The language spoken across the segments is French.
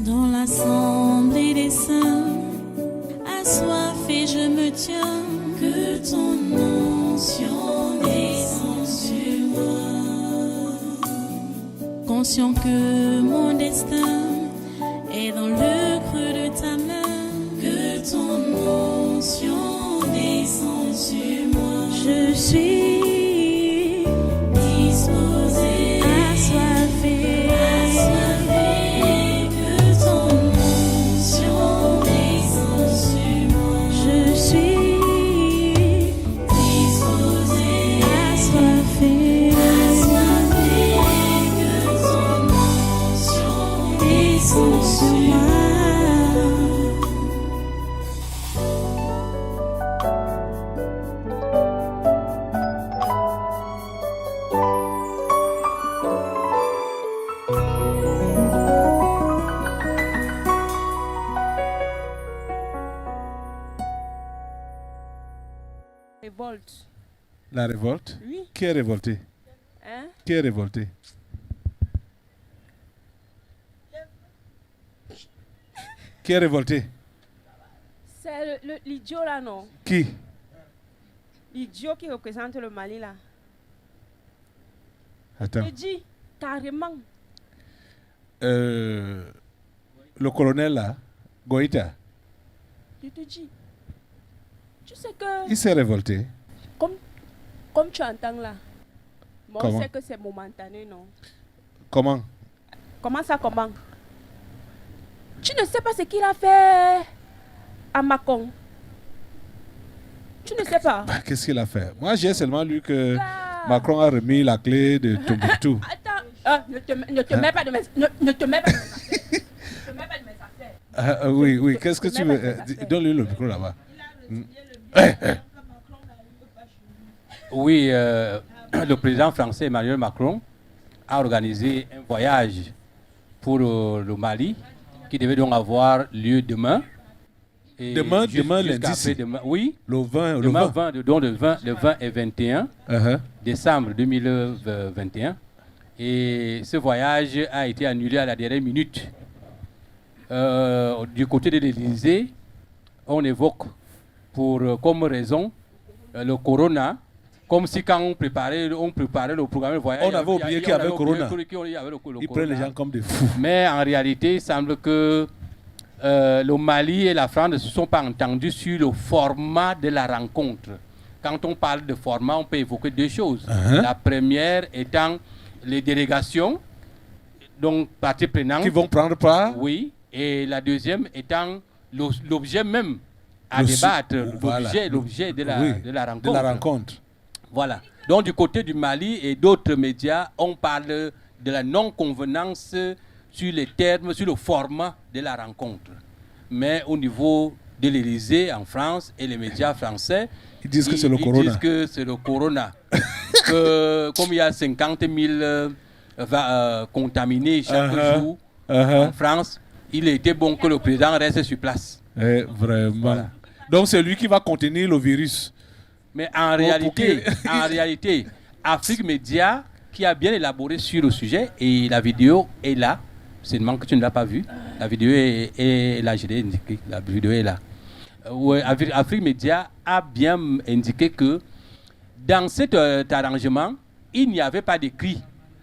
Dans l'assemblée des saints, assoiffé je me tiens, que ton onction descende sur moi. Conscient que mon destin est dans le creux de ta main, que ton onction descende sur moi. Je suis disposé, assoiffé, que ton onction descende sur moi. Je suis disposé, assoiffé, que ton onction descende sur moi. Révolte. La révolte? Oui. Qui est révolté? Hein? Qui est révolté? Qui est révolté? C'est l'idiot là, non? Qui? L'idiot qui représente le Mali là. Attends. Je dis carrément. Le colonel là, Goïta, Je te dis. Tu sais que, il s'est révolté. comme tu entends là, moi Comment? on sait que c'est momentané, non? Comment? Comment ça, comment? Tu ne sais pas ce qu'il a fait à Macron. Tu ne sais pas. Bah, qu'est-ce qu'il a fait? Moi, j'ai seulement lu que Ah. Macron a remis la clé de Tombouctou. Attends, ne te mets pas de mes affaires. Ne te mets pas de mes affaires. Ne te mets pas de mes affaires. Oui, oui. Qu'est-ce que tu veux? Donne-lui le micro là-bas. Oui, le président français Emmanuel Macron a organisé un voyage pour le Mali qui devait donc avoir lieu demain. Et Demain, jusqu'à lundi, après-demain. Oui, le 20. demain 20, donc le 20 et 21 décembre 2021. Et ce voyage a été annulé à la dernière minute. Du côté de l'Élysée, on évoque comme raison le corona, comme si quand on préparait le programme de voyage, On avait oublié qu'il y avait le corona. Ils prennent les gens comme des fous. Mais en réalité, il semble que le Mali et la France ne se sont pas entendus sur le format de la rencontre. Quand on parle de format, on peut évoquer deux choses. La première étant les délégations, donc parties prenantes. Qui vont prendre part. Oui. Et la deuxième étant l'objet même à débattre, l'objet de la rencontre. De la rencontre. Voilà. Donc du côté du Mali et d'autres médias, on parle de la non-convenance sur les termes, sur le format de la rencontre. Mais au niveau de l'Élysée en France et les médias français, ils disent que c'est le corona. Ils disent que c'est le corona. Que, comme il y a 50 000 contaminés chaque jour en France, il était bon que le président reste sur place. Vraiment. Voilà. Donc c'est lui qui va contenir le virus. Mais en réalité, Afrique Média, qui a bien élaboré sur le sujet, et la vidéo est là. C'est seulement que tu ne l'as pas vue. La vidéo est là, je l'ai indiqué. La vidéo est là. Afrique Média a bien indiqué que dans cet arrangement, il n'y avait pas d'écrit.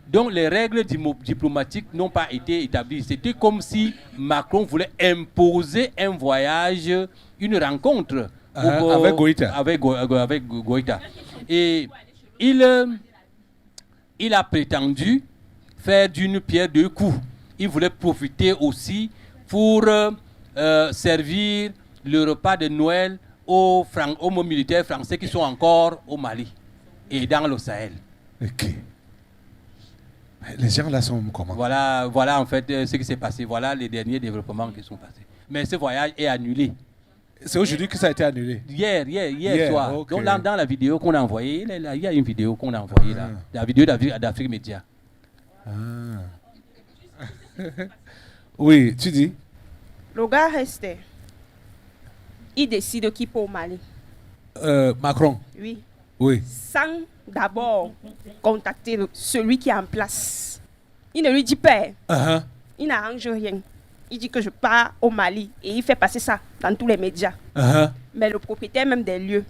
Donc les règles diplomatiques n'ont pas été établies. C'était comme si Macron voulait imposer un voyage, une rencontre avec Goïta. Avec Goïta. Et il a prétendu faire d'une pierre deux coups. Il voulait profiter aussi pour servir le repas de Noël aux militaires français qui sont encore au Mali et dans le Sahel. Ok. Les gens là sont comment? Voilà en fait ce qui s'est passé. Voilà les derniers développements qui sont passés. Mais ce voyage est annulé. C'est aujourd'hui que ça a été annulé? Hier soir. Okay. Donc dans la vidéo qu'on a envoyée, il y a une vidéo qu'on a envoyée là. La vidéo d'Afrique Média. Oui, tu dis? Le gars restait. Il décide qui peut au Mali. Macron? Oui. Oui. Sans d'abord contacter celui qui est en place. Il ne lui dit pas. Il n'arrange rien. Il dit que je pars au Mali et il fait passer ça dans tous les médias. Uh-huh. Mais le propriétaire même des lieux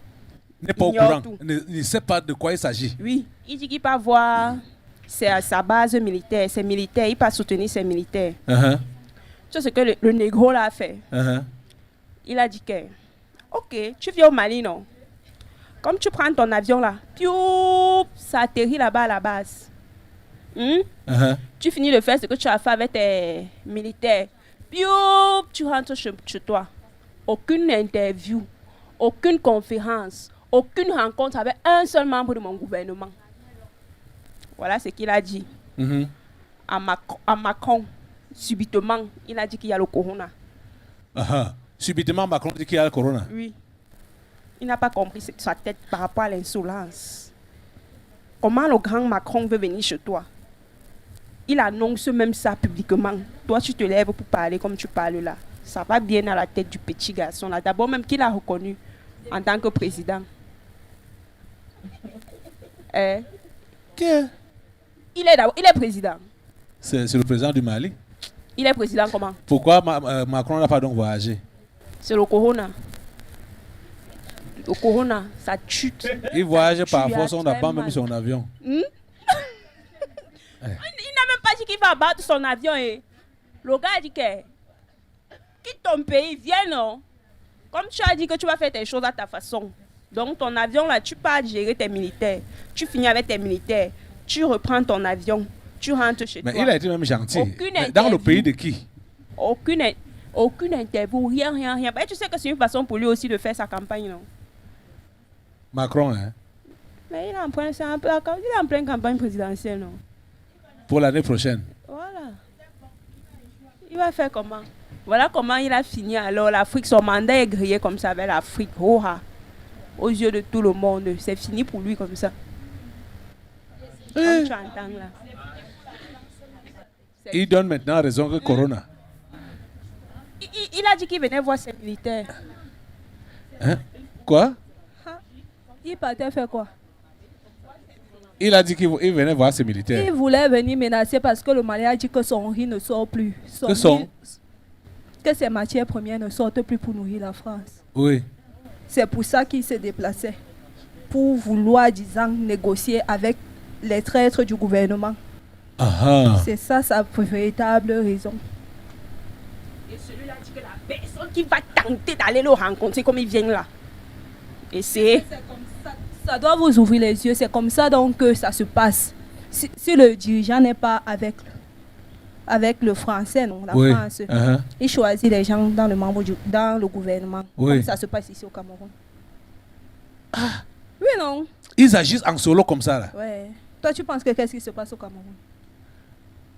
N'est pas au ignore courant. tout. Ne sait pas de quoi il s'agit. Oui, il dit qu'il part voir sa base militaire, ses militaires, il part soutenir ses militaires. Uh-huh. Tu sais ce que le négro là a fait? Uh-huh. Il a dit que, ok, tu viens au Mali, non? Comme tu prends ton avion là, piou, ça atterrit là-bas à la base. Uh-huh. Tu finis de faire ce que tu as fait avec tes militaires. Piou, tu rentres chez toi. Aucune interview, aucune conférence, aucune rencontre avec un seul membre de mon gouvernement. Voilà ce qu'il a dit. Mhm. À Macron, subitement, il a dit qu'il y a le corona. Uh-huh. Subitement, Macron dit qu'il y a le corona. Oui. Il n'a pas compris sa tête par rapport à l'insolence. Comment le grand Macron veut venir chez toi? Il annonce même ça publiquement. Toi, tu te lèves pour parler comme tu parles là. Ça va bien à la tête du petit garçon là. D'abord même qu'il a reconnu en tant que président. Il est président. C'est le président du Mali. Il est président comment? Pourquoi Macron n'a pas donc voyagé? C'est le corona. Le corona, ça tue. Il voyage Ça par tue force, on très abat même mal. son avion. Il n'a même pas dit qu'il va abattre son avion. Le gars a dit que quitte ton pays, viens non. Comme tu as dit que tu vas faire tes choses à ta façon. Donc ton avion là, tu pars gérer tes militaires. Tu finis avec tes militaires. Tu reprends ton avion. Tu rentres chez Mais toi. il a été même gentil. Aucune Mais dans le interview. pays de qui? Aucune interview, rien. Et tu sais que c'est une façon pour lui aussi de faire sa campagne, non? Macron, hein? Mais il est en pleine campagne présidentielle, non? Pour l'année prochaine. Voilà. Il va faire comment? Voilà comment il a fini alors l'Afrique. Son mandat est grillé comme ça avec l'Afrique. Aux yeux de tout le monde. C'est fini pour lui comme ça. Comme tu entends là. Il donne maintenant raison que Corona. Il a dit qu'il venait voir ses militaires. Hein? Quoi? Il partait faire quoi? Il a dit qu'il venait voir ses militaires. Il voulait venir menacer parce que le Mali a dit que son riz ne sort plus. Que ses matières premières ne sortent plus pour nourrir la France. Oui. C'est pour ça qu'il se déplaçait. Pour vouloir, disons, négocier avec les traîtres du gouvernement. Ah. C'est ça sa véritable raison. Et celui-là dit que la personne qui va tenter d'aller le rencontrer comme il vient là. Et c'est... Ça doit vous ouvrir les yeux. C'est comme ça donc que ça se passe. Si le dirigeant n'est pas avec le français, non, la Oui. France, Uh-huh. il choisit les gens dans le gouvernement. Oui. Comme ça se passe ici au Cameroun. Ah. Oui, non? Ils agissent en solo comme ça, là. Ouais. Toi, tu penses que qu'est-ce qui se passe au Cameroun?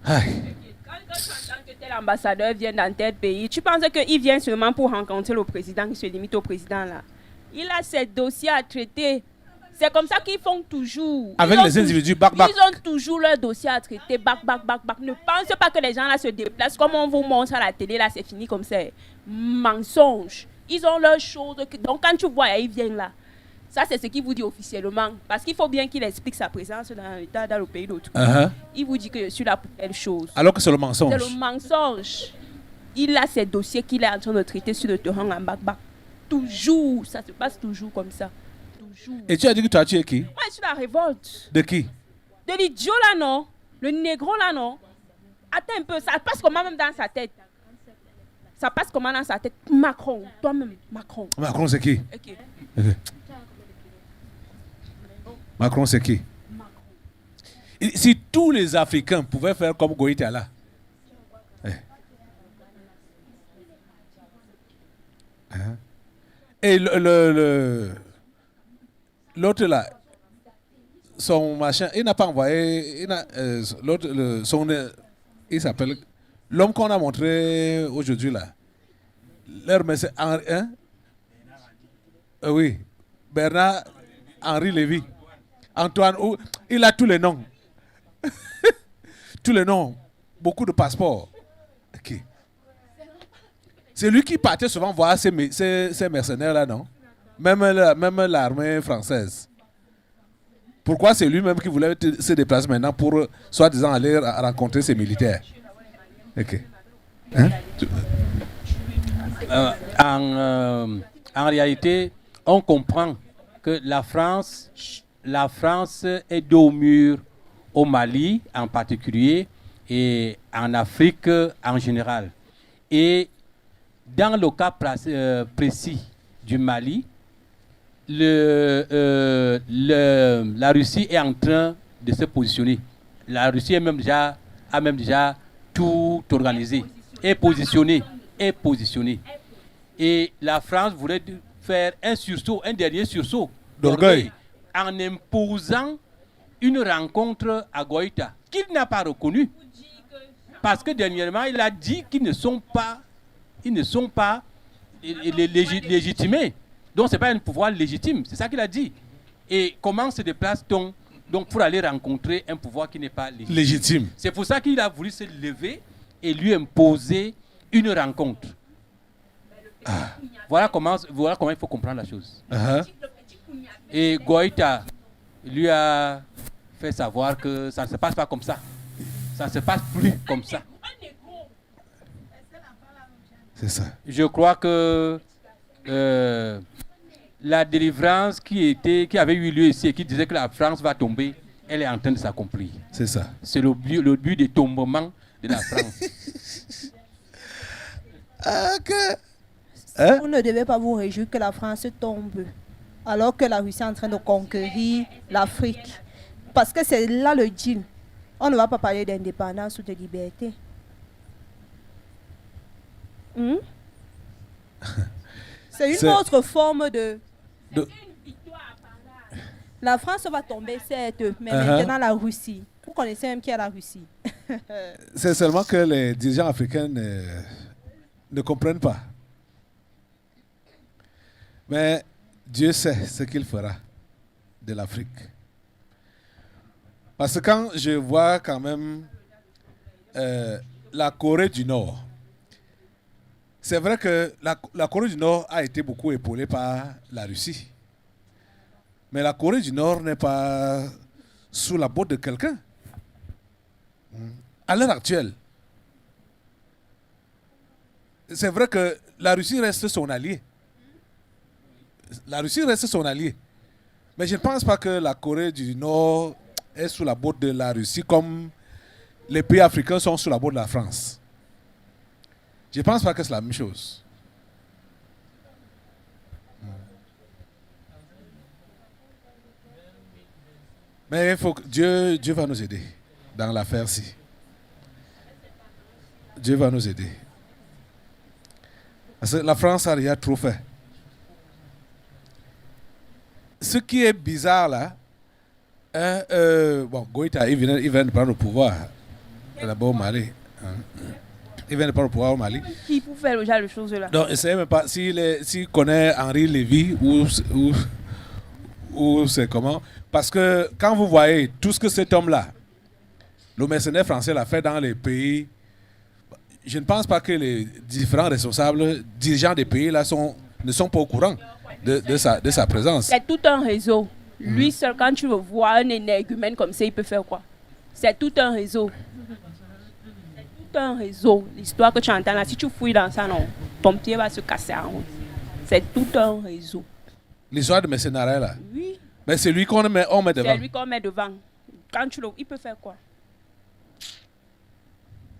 Aïe. Quand tu entends que tel ambassadeur vient dans tel pays, tu penses qu'il vient seulement pour rencontrer le président, qui se limite au président là. Il a ses dossiers à traiter. C'est comme ça qu'ils font toujours. Avec les individus, bac. Ils ont toujours leur dossier à traiter, bac. Ne pensez pas que les gens là se déplacent comme on vous montre à la télé, là c'est fini comme ça. Mensonge. Ils ont leurs choses. Donc quand tu vois, ils viennent là. Ça c'est ce qu'il vous dit officiellement. Parce qu'il faut bien qu'il explique sa présence dans le pays d'autrui. Uh-huh. Il vous dit que je suis là pour telle chose. Alors que c'est le mensonge. C'est le mensonge. Il a ses dossiers qu'il est en train de traiter sur le terrain en bac. Toujours. Ça se passe toujours comme ça. Toujours. Et tu as dit que tu as tué qui? Moi, je suis la révolte. De qui? De l'idiot là, non? Le négro là, non? Attends un peu. Ça passe comment même dans sa tête? Ça passe comment dans sa tête? Macron. Toi-même, Macron. Macron, c'est qui? Ok. Macron, c'est qui? Et si tous les Africains pouvaient faire comme Goïta là. Hein? Et l'autre là, son machin, il n'a pas envoyé. Il s'appelle. L'homme qu'on a montré aujourd'hui là. Leur message. Hein? Oui. Bernard-Henri Lévy. Antoine, il a tous les noms. Tous les noms. Beaucoup de passeports. Ok. C'est lui qui partait souvent voir ces mercenaires-là, non? Même l'armée française. Pourquoi c'est lui-même qui voulait se déplacer maintenant pour, soi-disant, aller rencontrer ses militaires? Ok. Hein? En réalité, on comprend que la France est dos au mur au Mali en particulier et en Afrique en général. Et dans le cas précis du Mali, la Russie est en train de se positionner. La Russie a même déjà tout organisé et positionné. Et la France voulait faire un dernier sursaut D'orgueil. en imposant une rencontre à Goïta qu'il n'a pas reconnue. Parce que dernièrement, il a dit qu'ils ne sont pas légitimés. Donc, ce n'est pas un pouvoir légitime. C'est ça qu'il a dit. Et comment se déplace-t-on donc pour aller rencontrer un pouvoir qui n'est pas légitime? C'est pour ça qu'il a voulu se lever et lui imposer une rencontre. Voilà comment il faut comprendre la chose. Et Goïta lui a fait savoir que ça ne se passe pas comme ça. Ça ne se passe plus comme ça. C'est ça. Je crois que la délivrance qui avait eu lieu ici et qui disait que la France va tomber, elle est en train de s'accomplir. C'est ça. C'est le but du tombement de la France. Vous ne devez pas vous réjouir que la France tombe, alors que la Russie est en train de conquérir l'Afrique. Parce que c'est là le deal. On ne va pas parler d'indépendance ou de liberté. C'est une autre forme de... La France va tomber, certes, mais maintenant la Russie. Vous connaissez même qui est la Russie. C'est seulement que les dirigeants africains ne comprennent pas. Mais Dieu sait ce qu'il fera de l'Afrique. Parce que quand je vois quand même la Corée du Nord, c'est vrai que la Corée du Nord a été beaucoup épaulée par la Russie. Mais la Corée du Nord n'est pas sous la botte de quelqu'un. À l'heure actuelle, c'est vrai que la Russie reste son allié. La Russie reste son allié. Mais je ne pense pas que la Corée du Nord est sous la botte de la Russie comme les pays africains sont sous la botte de la France. Je ne pense pas que c'est la même chose. Mais il faut que Dieu va nous aider dans l'affaire-ci. Dieu va nous aider. Parce que la France a déjà trop fait. Ce qui est bizarre là, bon, Goïta, il vient de prendre le pouvoir là-bas au Mali. Il vient de prendre le pouvoir au Mali. Qui pour faire le genre de choses là? Donc, je ne sais même pas s'il connaît Henri Lévy ou c'est comment. Parce que quand vous voyez tout ce que cet homme-là, le mercenaire français, l'a fait dans les pays, je ne pense pas que les différents responsables, dirigeants des pays là ne sont pas au courant de sa présence. C'est tout un réseau. Lui seul, quand tu le vois, un énergumène comme ça, il peut faire quoi? C'est tout un réseau. C'est tout un réseau. L'histoire que tu entends là, si tu fouilles dans ça, non, ton pied va se casser en haut. C'est tout un réseau. L'histoire de mercenariat là? Oui. Mais c'est lui qu'on met devant. C'est lui qu'on met devant. Quand il peut faire quoi?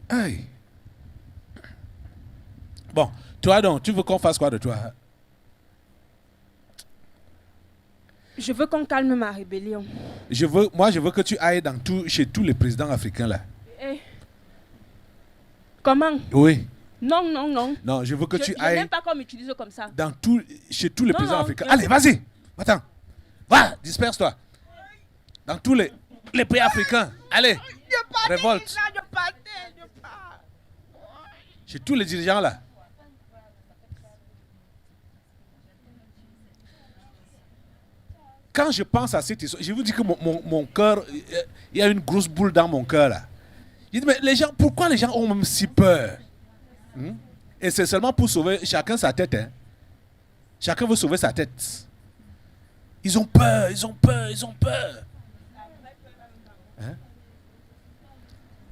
Aïe. Bon, toi donc, tu veux qu'on fasse quoi de toi? Je veux qu'on calme ma rébellion. Je veux que tu ailles chez tous les présidents africains là. Comment? Oui. Non. Non, je veux que tu Je ailles. n'aime pas qu'on m'utilise comme ça. Chez tous les présidents africains. Allez, vas-y. Attends. Va, disperse-toi. Dans tous les pays africains. Allez. Révolte. Chez tous les dirigeants là. Quand je pense à cette histoire, je vous dis que mon cœur, il y a une grosse boule dans mon cœur là. Je dis, mais pourquoi les gens ont même si peur? Et c'est seulement pour sauver chacun sa tête. Hein? Chacun veut sauver sa tête. Ils ont peur. Hein?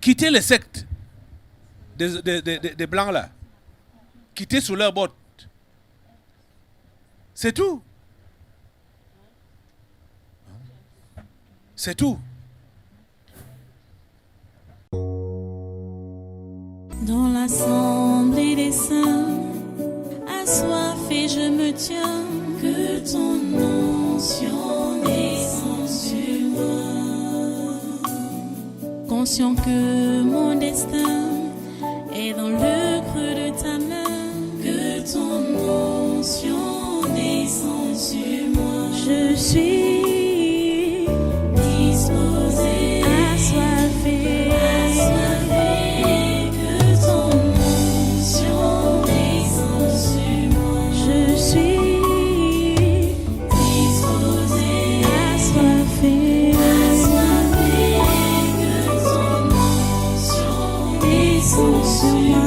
Quittez les sectes. des blancs là, quitter sous leurs bottes. C'est tout. C'est tout. Dans l'assemblée des saints, assoiffé je me tiens, que ton onction descende sur moi. Conscient que mon destin est dans le creux de ta main, que ton onction descende sur moi. Je suis disposé, assoiffé, que ton onction descende sur moi. Je suis disposé, assoiffé, que ton onction descende sur moi.